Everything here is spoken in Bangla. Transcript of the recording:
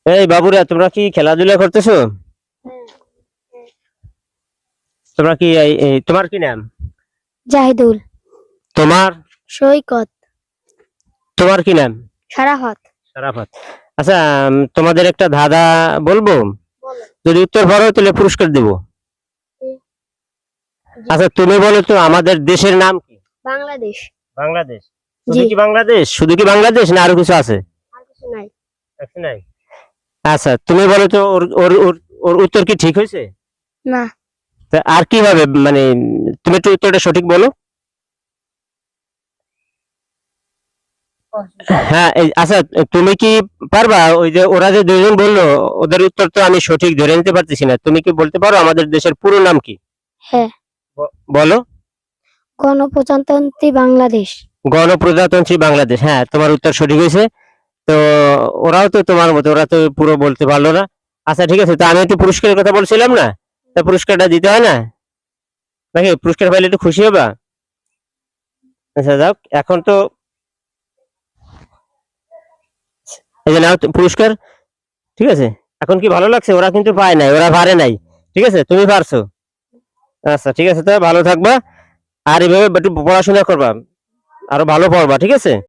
এই বাবুরা, তোমরা কি খেলাধুলা করতেছো? তোমরা কি তোমার কি নাম? জাহিদুল। তোমার? সৈকত। তোমার কি নাম? সারাফত। সারাফত। আচ্ছা, তোমাদের একটা ধাঁধা বলবো, যদি উত্তর পারো তাহলে পুরস্কার দেব। আচ্ছা, তুমি বলো তো আমাদের দেশের নাম কি? বাংলাদেশ। বাংলাদেশ। জি। শুধু কি বাংলাদেশ? শুধু কি বাংলাদেশ না আরো কিছু আছে? আর কিছু নাই। কিছু নাই। আচ্ছা, তুমি বলো তো ওর ওর ওর ওর উত্তর কি ঠিক হয়েছে? না। তা আর কি হবে, মানে তুমি একটু উত্তরটা সঠিক বলো। হ্যাঁ, আচ্ছা, তুমি কি পারবা? ওই যে ওরা যে দুজন বললো, ওদের উত্তর তো আমি সঠিক ধরে নিতে পারতেছি না। তুমি কি বলতে পারো আমাদের দেশের পুরো নাম কি? হ্যাঁ। বলো। গণপ্রজাতন্ত্রী বাংলাদেশ। গণপ্রজাতন্ত্রী বাংলাদেশ। হ্যাঁ, তোমার উত্তর সঠিক হয়েছে। তো ওরাও তো তোমার মতো, ওরা তো পুরো বলতে পারলো না। আচ্ছা, ঠিক আছে, তো আমি একটু পুরস্কারের কথা বলছিলাম না, তা পুরস্কারটা দিতে হয় না নাকি? পুরস্কার পাইলে একটু খুশি হবা? আচ্ছা, যাক, এখন তো এই যে নাও তো পুরস্কার। ঠিক আছে, এখন কি ভালো লাগছে? ওরা কিন্তু পায় নাই, ওরা পারে নাই। ঠিক আছে, তুমি পারছো। আচ্ছা, ঠিক আছে, তো ভালো থাকবা, আর এভাবে একটু পড়াশোনা করবা, আরো ভালো পড়বা, ঠিক আছে?